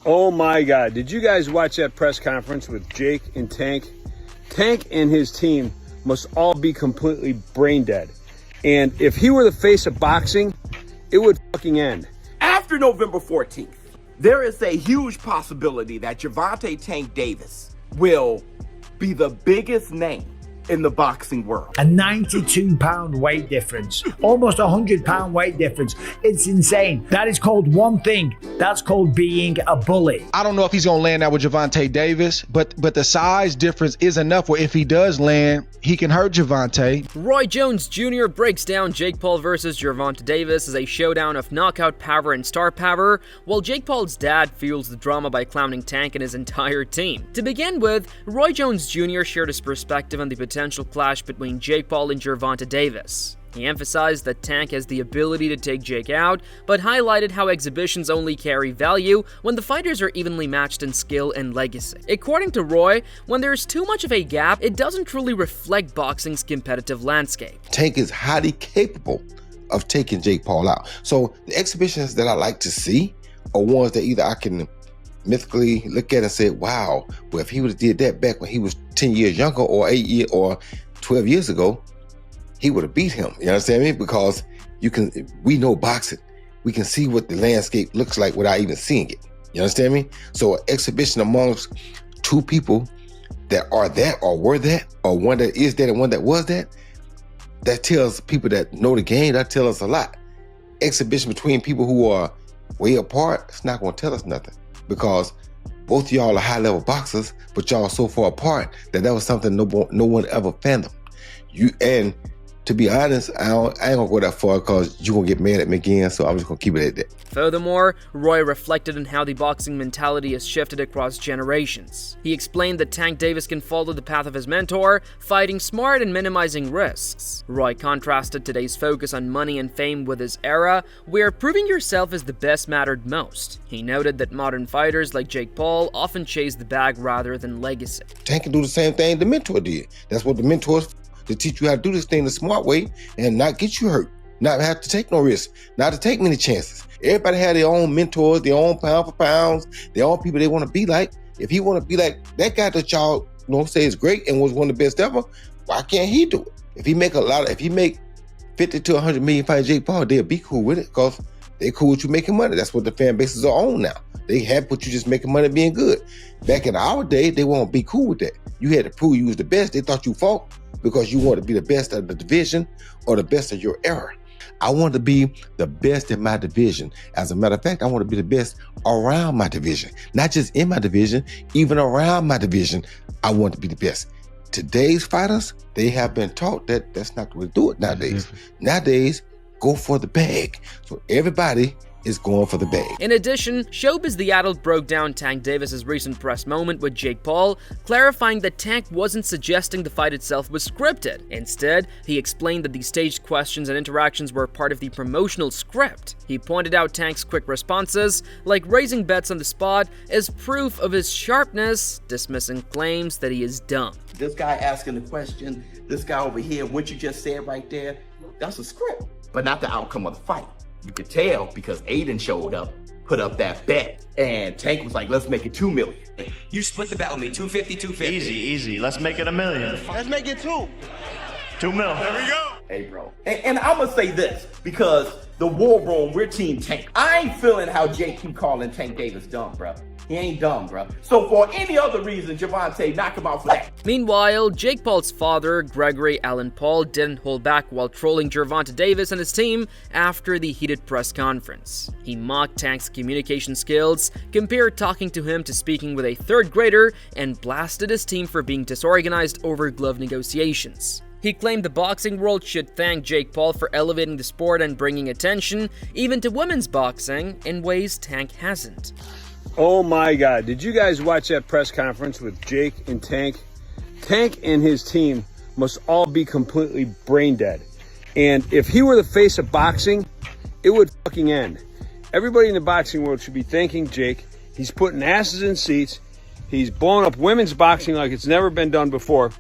Oh my God, did you guys watch that press conference with Jake and Tank? Tank and his team must all be completely brain dead. And if he were the face of boxing, it would fucking end. After November 14th, there is a huge possibility that Gervonta Tank Davis will be the biggest name in the boxing world. A 92-pound weight difference, almost a 100-pound weight difference. It's insane. That is called one thing. That's called being a bully. I don't know if he's going to land out with Gervonta Davis, but the size difference is enough where if he does land, he can hurt Gervonta. Roy Jones Jr. breaks down Jake Paul versus Gervonta Davis as a showdown of knockout power and star power, while Jake Paul's dad fuels the drama by clowning Tank and his entire team. To begin with, Roy Jones Jr. shared his perspective on the potential clash between Jake Paul and Gervonta Davis. He emphasized that Tank has the ability to take Jake out, but highlighted how exhibitions only carry value when the fighters are evenly matched in skill and legacy. According to Roy, when there's too much of a gap, it doesn't truly reflect boxing's competitive landscape. Tank is highly capable of taking Jake Paul out. So the exhibitions that I like to see are ones that either I can mythically look at and say, wow, well, if he would have did that back when he was 10 years younger or 8 years or 12 years ago, he would have beat him. You understand me? Because we know boxing. We can see what the landscape looks like without even seeing it. You understand me? So an exhibition amongst two people that are that or were that, or one that is that and one that was that tells people that know the game, that tells us a lot. Exhibition between people who are way apart, it's not going to tell us nothing, because both of y'all are high-level boxers, but y'all are so far apart that was something no one ever fathomed. And to be honest, I ain't gonna go that far because you're gonna get mad at me again, so I'm just gonna keep it at that. Furthermore, Roy reflected on how the boxing mentality has shifted across generations. He explained that Tank Davis can follow the path of his mentor, fighting smart and minimizing risks. Roy contrasted today's focus on money and fame with his era, where proving yourself is the best mattered most. He noted that modern fighters like Jake Paul often chase the bag rather than legacy. Tank can do the same thing the mentor did. That's what the mentors to teach you how to do this thing the smart way and not get you hurt, not have to take no risks, not to take many chances. Everybody had their own mentors, their own pound for pounds, their own people they want to be like. If he want to be like that guy that y'all say is great and was one of the best ever, why can't he do it? If he make 50 to 100 million fighting Jake Paul, they'll be cool with it because they cool with you making money. That's what the fan bases are on now. They happy with you just making money being good. Back in our day, they won't be cool with that. You had to prove you was the best. They thought you fought because you want to be the best of the division or the best of your era. I want to be the best in my division. As a matter of fact, I want to be the best around my division. Not just in my division, even around my division, I want to be the best. Today's fighters, they have been taught that that's not the way to do it nowadays. Nowadays, go for the bag. So everybody is going for the bag. In addition, Showbiz the Adult broke down Tank Davis's recent press moment with Jake Paul, clarifying that Tank wasn't suggesting the fight itself was scripted. Instead, he explained that the staged questions and interactions were part of the promotional script. He pointed out Tank's quick responses, like raising bets on the spot, as proof of his sharpness, dismissing claims that he is dumb. This guy asking the question, this guy over here, what you just said right there, that's a script, but not the outcome of the fight. You could tell because Aiden showed up, put up that bet, and Tank was like, let's make it 2 million. You split the bet with me, 250, 250. Easy. Let's make it $1 million. Let's make it 2. 2 mil. There we go. Hey, bro. And I'm going to say this, because the war room, we're Team Tank. I ain't feeling how Jake keep calling Tank Davis dumb, bro. He ain't dumb, bro. So for any other reason, Gervonta, knock him out for that. Meanwhile, Jake Paul's father, Gregory Allen Paul, didn't hold back while trolling Gervonta Davis and his team after the heated press conference. He mocked Tank's communication skills, compared talking to him to speaking with a third grader, and blasted his team for being disorganized over glove negotiations. He claimed the boxing world should thank Jake Paul for elevating the sport and bringing attention, even to women's boxing, in ways Tank hasn't. Oh my God, did you guys watch that press conference with Jake and Tank? Tank and his team must all be completely brain dead. And if he were the face of boxing, it would fucking end. Everybody in the boxing world should be thanking Jake. He's putting asses in seats. He's blowing up women's boxing like it's never been done before.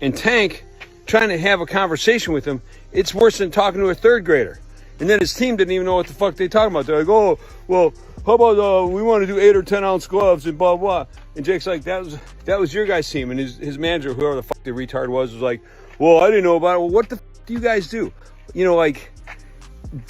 And Tank, trying to have a conversation with him, it's worse than talking to a third grader. And then his team didn't even know what the fuck they talking about. They're like, oh, well, how about we want to do 8 or 10 ounce gloves and blah blah. And Jake's like, that was your guys' team, and his manager, whoever the fuck the retard was like, well, I didn't know about it. Well, what the fuck do you guys do? You know, like,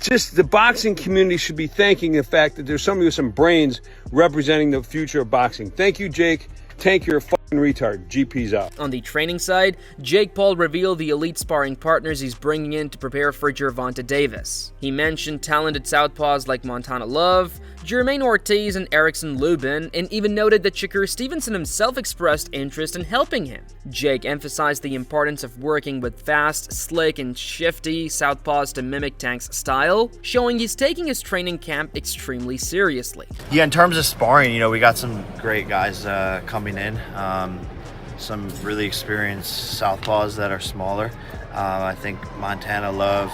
just the boxing community should be thanking the fact that there's somebody with some brains representing the future of boxing. Thank you, Jake. Tank, you're a fucking retard. GP's out. On the training side, Jake Paul revealed the elite sparring partners he's bringing in to prepare for Gervonta Davis. He mentioned talented southpaws like Montana Love, Jermaine Ortiz, and Erickson Lubin, and even noted that Shakur Stevenson himself expressed interest in helping him. Jake emphasized the importance of working with fast, slick, and shifty southpaws to mimic Tank's style, showing he's taking his training camp extremely seriously. Yeah, in terms of sparring, we got some great guys coming in. Some really experienced southpaws that are smaller. I think Montana Love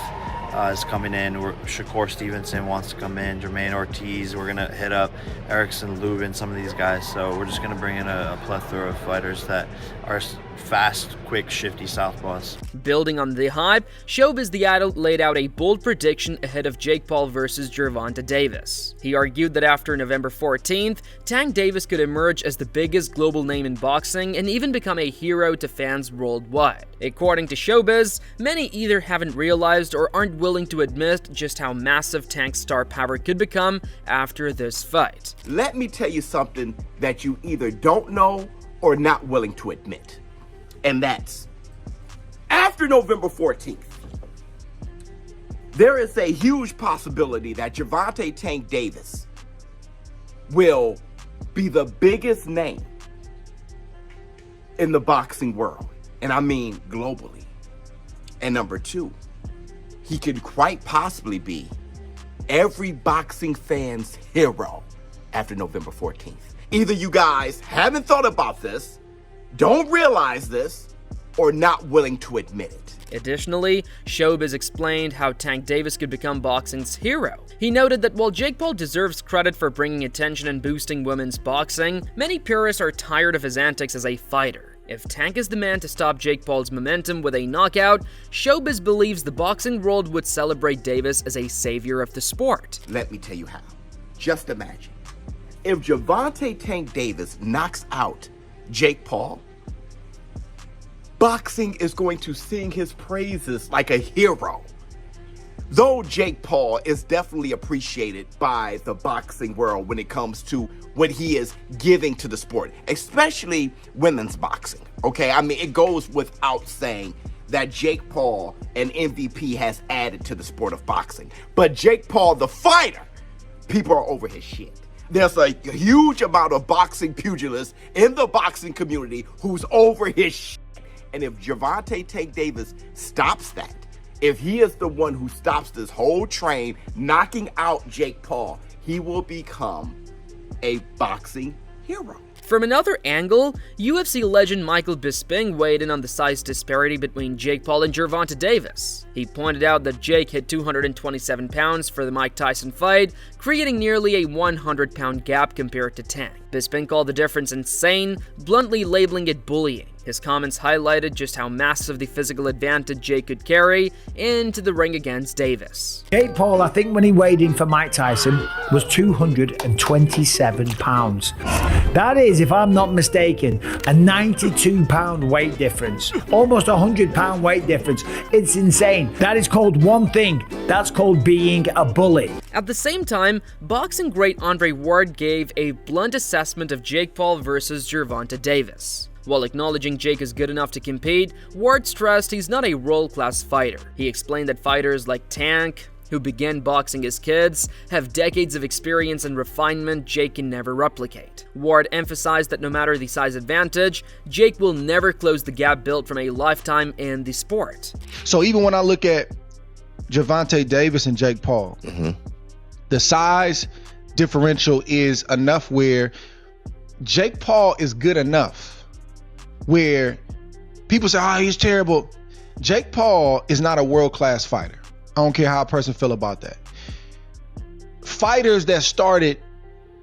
is coming in. Shakur Stevenson wants to come in. Jermaine Ortiz. We're gonna hit up Erickson Lubin. Some of these guys. So we're just gonna bring in a plethora of fighters that are fast, quick, shifty southpaws. Building on the hype, Showbiz the Idol laid out a bold prediction ahead of Jake Paul versus Gervonta Davis. He argued that after November 14th, Tank Davis could emerge as the biggest global name in boxing and even become a hero to fans worldwide. According to Showbiz, many either haven't realized or aren't willing to admit just how massive Tank's star power could become after this fight. Let me tell you something that you either don't know or not willing to admit. And that's, after November 14th, there is a huge possibility that Gervonta Tank Davis will be the biggest name in the boxing world. And I mean globally. And number two, he could quite possibly be every boxing fan's hero after November 14th. Either you guys haven't thought about this, don't realize this, or not willing to admit it. Additionally, Showbiz explained how Tank Davis could become boxing's hero. He noted that while Jake Paul deserves credit for bringing attention and boosting women's boxing, many purists are tired of his antics as a fighter. If Tank is the man to stop Jake Paul's momentum with a knockout, Showbiz believes the boxing world would celebrate Davis as a savior of the sport. Let me tell you how. Just imagine. If Gervonta Tank Davis knocks out Jake Paul, boxing is going to sing his praises like a hero. Though Jake Paul is definitely appreciated by the boxing world when it comes to what he is giving to the sport, especially women's boxing, okay? I mean, it goes without saying that Jake Paul, an MVP, has added to the sport of boxing. But Jake Paul, the fighter, people are over his shit. There's a huge amount of boxing pugilists in the boxing community who's over his shit. And if Gervonta Tank Davis stops that, if he is the one who stops this whole train, knocking out Jake Paul, he will become a boxing hero. From another angle, UFC legend Michael Bisping weighed in on the size disparity between Jake Paul and Gervonta Davis. He pointed out that Jake hit 227 pounds for the Mike Tyson fight, creating nearly a 100-pound gap compared to Tank. Bisping called the difference insane, bluntly labeling it bullying. His comments highlighted just how massive the physical advantage Jake could carry into the ring against Davis. Jake Paul, I think when he weighed in for Mike Tyson, was 227 pounds. That is, if I'm not mistaken, a 92-pound weight difference. Almost a 100-pound weight difference. It's insane. That is called one thing. That's called being a bully. At the same time, boxing great Andre Ward gave a blunt assessment of Jake Paul versus Gervonta Davis. While acknowledging Jake is good enough to compete, Ward stressed he's not a world-class fighter. He explained that fighters like Tank, who began boxing as kids, have decades of experience and refinement Jake can never replicate. Ward emphasized that no matter the size advantage, Jake will never close the gap built from a lifetime in the sport. So even when I look at Gervonta Davis and Jake Paul, the size differential is enough where Jake Paul is good enough where people say, oh, he's terrible. Jake Paul is not a world-class fighter. I don't care how a person feel about that. Fighters that started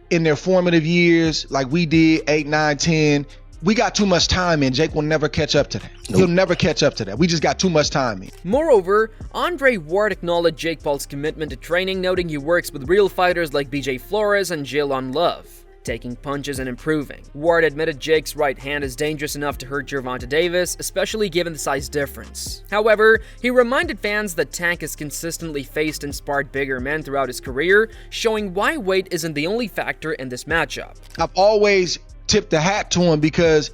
in their formative years, like we did, 8, 9, 10, we got too much time in. Jake will never catch up to that. He'll never catch up to that. We just got too much time in. Moreover, Andre Ward acknowledged Jake Paul's commitment to training, noting he works with real fighters like BJ Flores and Jalen Love, taking punches and improving. Ward admitted Jake's right hand is dangerous enough to hurt Gervonta Davis, especially given the size difference. However, he reminded fans that Tank has consistently faced and sparred bigger men throughout his career, showing why weight isn't the only factor in this matchup. I've always tipped the hat to him because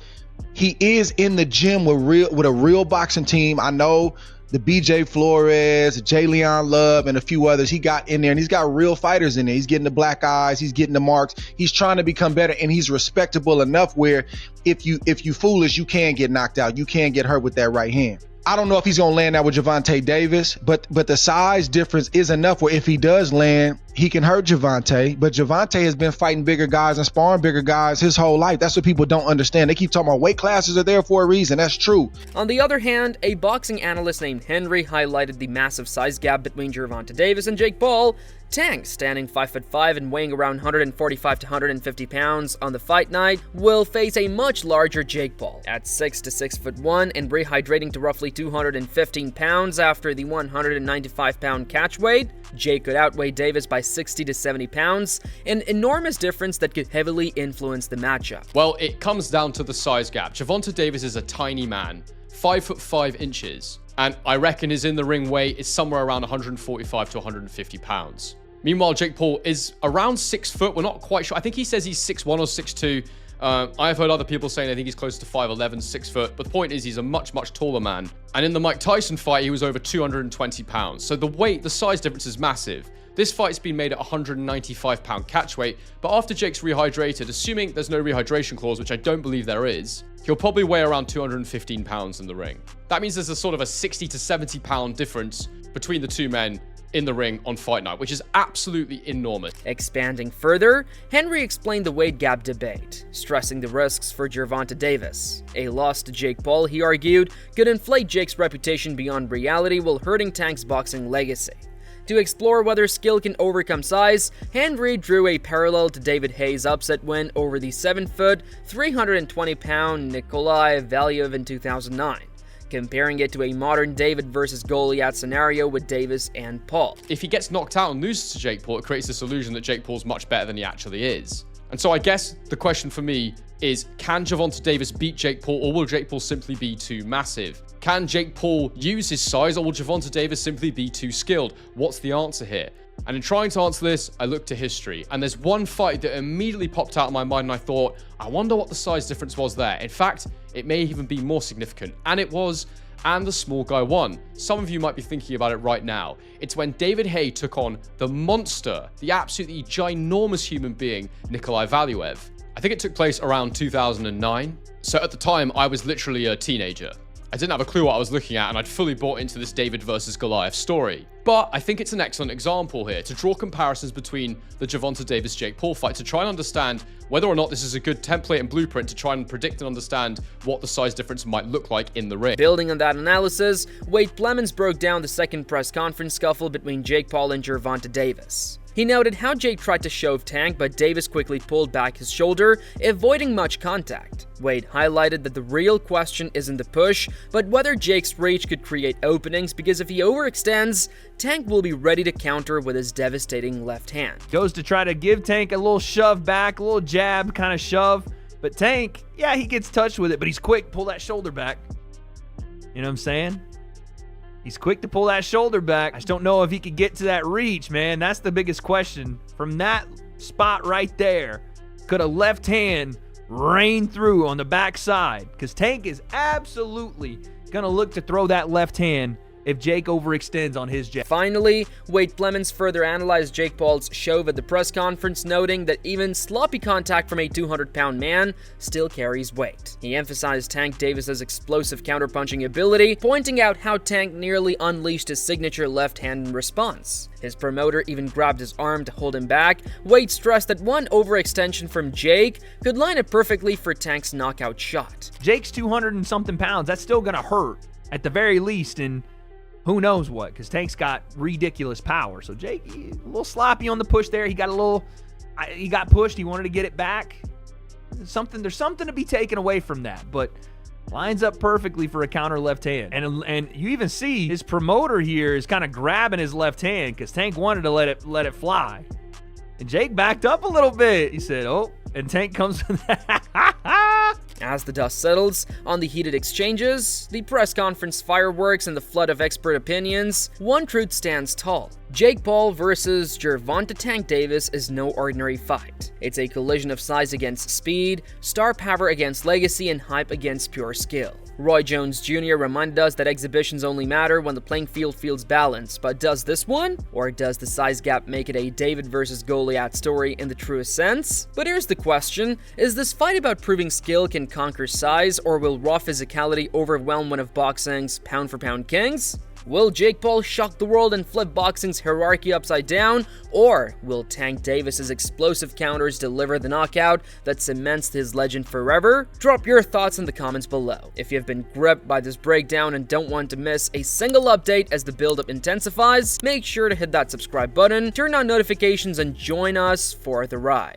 he is in the gym with a real boxing team. I know the BJ Flores, Jalen Love, and a few others he got in there, and he's got real fighters in there. He's getting the black eyes, he's getting the marks, he's trying to become better, and he's respectable enough where if you foolish, you can get knocked out, you can get hurt with that right hand. I don't know if he's gonna land that with Gervonta Davis, but the size difference is enough where if he does land, he can hurt Gervonta. But Gervonta has been fighting bigger guys and sparring bigger guys his whole life. That's what people don't understand. They keep talking about weight classes are there for a reason. That's true. On the other hand, a boxing analyst named Henry highlighted the massive size gap between Gervonta Davis and Jake Paul. Tank, standing 5'5" and weighing around 145 to 150 pounds on the fight night, will face a much larger Jake Paul at 6 to 6'1" and rehydrating to roughly 215 pounds after the 195-pound catch weight. Jake could outweigh Davis by 60 to 70 pounds, an enormous difference that could heavily influence the matchup. Well, it comes down to the size gap. Gervonta Davis is a tiny man, 5'5" inches, and I reckon his in-the-ring weight is somewhere around 145 to 150 pounds. Meanwhile, Jake Paul is around 6 foot. We're not quite sure. I think he says he's 6'1" or 6'2". I've heard other people saying I think he's close to 5'11", 6 foot. But the point is he's a much, much taller man. And in the Mike Tyson fight, he was over 220 pounds. So the size difference is massive. This fight's been made at 195-pound catch weight, but after Jake's rehydrated, assuming there's no rehydration clause, which I don't believe there is, he'll probably weigh around 215 pounds in the ring. That means there's a sort of a 60 to 70-pound difference between the two men in the ring on fight night, which is absolutely enormous. Expanding further, Henry explained the weight gap debate, stressing the risks for Gervonta Davis. A loss to Jake Paul, he argued, could inflate Jake's reputation beyond reality while hurting Tank's boxing legacy. To explore whether skill can overcome size, Henry drew a parallel to David Haye's upset win over the 7-foot, 320-pound Nikolai Valiev in 2009. Comparing it to a modern David versus Goliath scenario with Davis and Paul. If he gets knocked out and loses to Jake Paul, it creates this illusion that Jake Paul's much better than he actually is. And so I guess the question for me is, can Gervonta Davis beat Jake Paul, or will Jake Paul simply be too massive? Can Jake Paul use his size, or will Gervonta Davis simply be too skilled? What's the answer here? And in trying to answer this, I looked to history, and there's one fight that immediately popped out of my mind, and I thought, I wonder what the size difference was there. In fact, it may even be more significant, and it was, and the small guy won. Some of you might be thinking about it right now. It's when David Haye took on the monster, the absolutely ginormous human being, Nikolai Valiev. I think it took place around 2009. So at the time, I was literally a teenager. I didn't have a clue what I was looking at, and I'd fully bought into this David versus Goliath story. But I think it's an excellent example here to draw comparisons between the Gervonta Davis-Jake Paul fight to try and understand whether or not this is a good template and blueprint to try and predict and understand what the size difference might look like in the ring. Building on that analysis, Wade Clemens broke down the second press conference scuffle between Jake Paul and Gervonta Davis. He noted how Jake tried to shove Tank, but Davis quickly pulled back his shoulder, avoiding much contact. Wade highlighted that the real question isn't the push, but whether Jake's reach could create openings, because if he overextends, Tank will be ready to counter with his devastating left hand. Goes to try to give Tank a little shove back, a little jab kind of shove, but Tank, yeah, he gets touched with it, but he's quick, pull that shoulder back. You know what I'm saying? He's quick to pull that shoulder back. I just don't know if he could get to that reach, man. That's the biggest question. From that spot right there, could a left hand rain through on the backside? Because Tank is absolutely going to look to throw that left hand if Jake overextends on his jab. Finally, Wade Clemens further analyzed Jake Paul's shove at the press conference, noting that even sloppy contact from a 200-pound man still carries weight. He emphasized Tank Davis's explosive counterpunching ability, pointing out how Tank nearly unleashed his signature left hand in response. His promoter even grabbed his arm to hold him back. Wade stressed that one overextension from Jake could line up perfectly for Tank's knockout shot. Jake's 200 and something pounds. That's still going to hurt at the very least, and who knows what, because Tank's got ridiculous power. So Jake, a little sloppy on the push there. He got pushed. He wanted to get it back. there's something to be taken away from that, but lines up perfectly for a counter left hand. And you even see his promoter here is kind of grabbing his left hand because Tank wanted to let it fly. And Jake backed up a little bit. He said, oh, and Tank comes with that. As the dust settles on the heated exchanges, the press conference fireworks, and the flood of expert opinions, one truth stands tall. Jake Paul versus Gervonta Tank Davis is no ordinary fight. It's a collision of size against speed, star power against legacy, and hype against pure skill. Roy Jones Jr. reminded us that exhibitions only matter when the playing field feels balanced, but does this one? Or does the size gap make it a David versus Goliath story in the truest sense? But here's the question, is this fight about proving skill can conquer size, or will raw physicality overwhelm one of boxing's pound-for-pound kings? Will Jake Paul shock the world and flip boxing's hierarchy upside down? Or will Tank Davis's explosive counters deliver the knockout that cements his legend forever? Drop your thoughts in the comments below. If you've been gripped by this breakdown and don't want to miss a single update as the build-up intensifies, make sure to hit that subscribe button, turn on notifications, and join us for the ride.